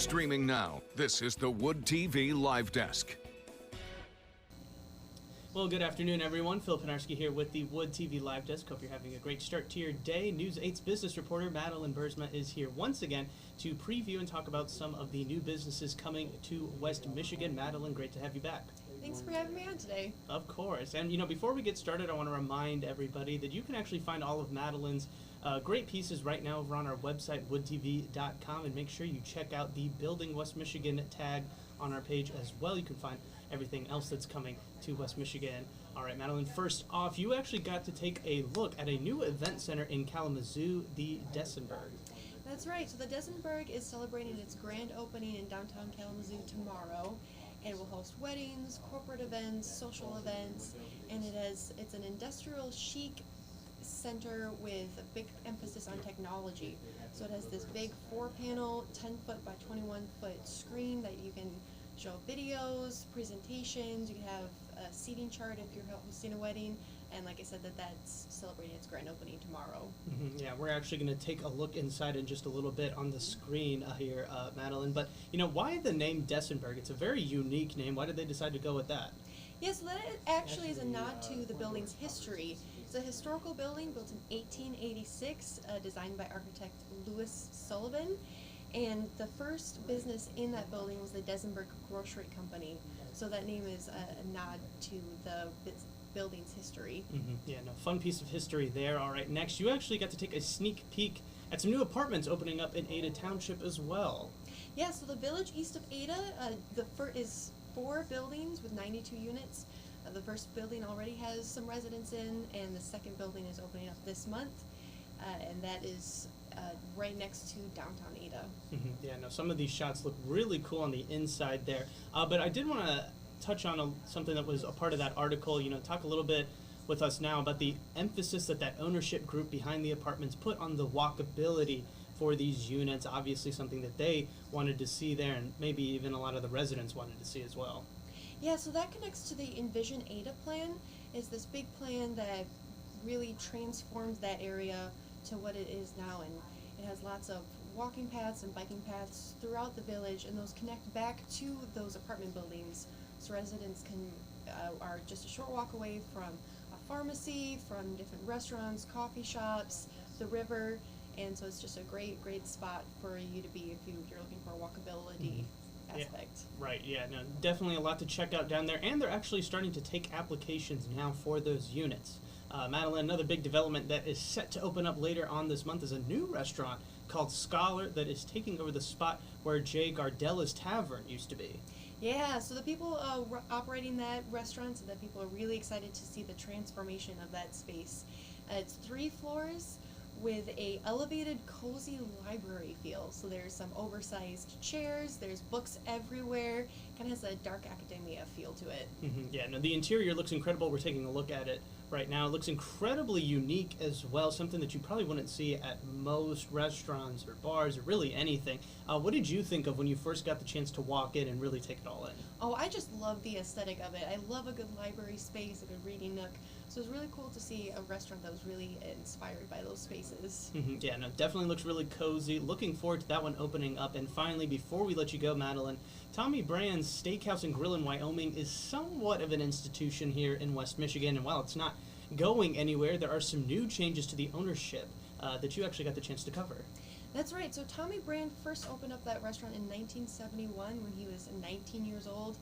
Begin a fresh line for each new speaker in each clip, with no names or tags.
Streaming now, this is the Wood TV Live Desk.
Well, good afternoon, everyone. Phil Penarski here with the Wood TV Live Desk. Hope you're having a great start to your day. News 8's business reporter, Madalyn Buursma, is here once again to preview and talk about some of the new businesses coming to West Michigan. Madalyn, great to have you back.
Thanks for having me on today.
Of course. And, before we get started, I want to remind everybody that you can actually find all of Madalyn's great pieces right now over on our website, woodtv.com, and make sure you check out the Building West Michigan tag on our page as well. You can find everything else that's coming to West Michigan. All right, Madalyn, first off, you actually got to take a look at a new event center in Kalamazoo, the Desenberg.
That's right. So the Desenberg is celebrating its grand opening in downtown Kalamazoo tomorrow. It will host weddings, corporate events, social events, and it's an industrial chic center with a big emphasis on technology. So it has this big 4-panel, 10-foot by 21-foot screen that you can show videos, presentations. You can have a seating chart if you're hosting a wedding, and like I said, that's celebrating its grand opening tomorrow.
Mm-hmm. Yeah, we're actually going to take a look inside in just a little bit on the screen here, Madalyn. But why the name Desenberg? It's a very unique name. Why did they decide to go with that?
Yes, that actually is a nod to the building's history. It's a historical building built in 1886, designed by architect Louis Sullivan. And the first business in that building was the Desenberg Grocery Company. So that name is a nod to the building's history.
Mm-hmm. Yeah, fun piece of history there. All right, next, you actually got to take a sneak peek at some new apartments opening up in Ada Township as well.
Yeah, so the village east of Ada, is 4 buildings with 92 units. The first building already has some residents in, and the second building is opening up this month. And that is right next to downtown Ada.
Mm-hmm. Yeah, some of these shots look really cool on the inside there. But I did want to touch on something that was a part of that article. Talk a little bit with us now about the emphasis that ownership group behind the apartments put on the walkability for these units. Obviously something that they wanted to see there, and maybe even a lot of the residents wanted to see as well.
Yeah, so that connects to the Envision Ada plan. It's this big plan that really transforms that area to what it is now, and it has lots of walking paths and biking paths throughout the village, and those connect back to those apartment buildings, so residents are just a short walk away from a pharmacy, from different restaurants, coffee shops, the river, and so it's just a great spot for you to be if you're looking for a walkability aspect.
Yeah, right, yeah, definitely a lot to check out down there, and they're actually starting to take applications now for those units. Madalyn, another big development that is set to open up later on this month is a new restaurant called Scholar that is taking over the spot where Jay Gardella's Tavern used to be.
Yeah, so the people operating that restaurant said that people are really excited to see the transformation of that space. It's 3 floors with a elevated, cozy library feel. So there's some oversized chairs, there's books everywhere, kind of has a dark academia feel to it.
Mm-hmm. Yeah, the interior looks incredible. We're taking a look at it right now. It looks incredibly unique as well, something that you probably wouldn't see at most restaurants or bars or really anything. What did you think of when you first got the chance to walk in and really take it all in?
Oh, I just love the aesthetic of it. I love a good library space, a good reading nook. So it was really cool to see a restaurant that was really inspired by those spaces.
Mm-hmm. Yeah, definitely looks really cozy. Looking forward to that one opening up. And finally, before we let you go, Madalyn, Tommy Brand's Steakhouse and Grill in Wyoming is somewhat of an institution here in West Michigan. And while it's not going anywhere, there are some new changes to the ownership that you actually got the chance to cover.
That's right. So Tommy Brand first opened up that restaurant in 1971 when he was 19 years old.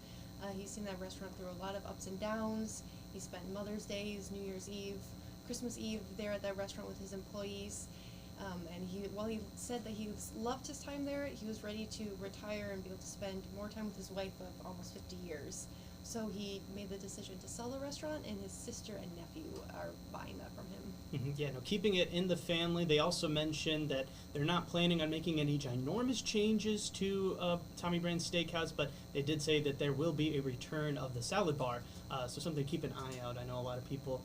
He's seen that restaurant through a lot of ups and downs. He spent Mother's Days, New Year's Eve, Christmas Eve there at that restaurant with his employees. And he said that he loved his time there, he was ready to retire and be able to spend more time with his wife of almost 50 years. So he made the decision to sell the restaurant, and his sister and nephew are buying that from him.
Mm-hmm. Yeah, keeping it in the family. They also mentioned that they're not planning on making any ginormous changes to Tommy Brand's Steakhouse, but they did say that there will be a return of the salad bar, so something to keep an eye out. I know a lot of people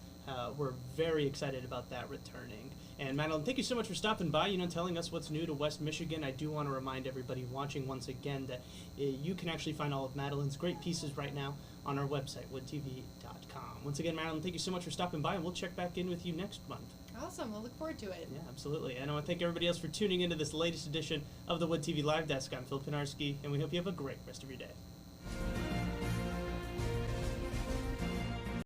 were very excited about that returning. And Madalyn, thank you so much for stopping by, telling us what's new to West Michigan. I do want to remind everybody watching once again that you can actually find all of Madalyn's great pieces right now on our website, woodtv.com. Once again, Madalyn, thank you so much for stopping by, and we'll check back in with you next month.
Awesome. We'll look forward to it.
Yeah, absolutely. And I want to thank everybody else for tuning into this latest edition of the Wood TV Live Desk. I'm Phil Pinarski, and we hope you have a great rest of your day.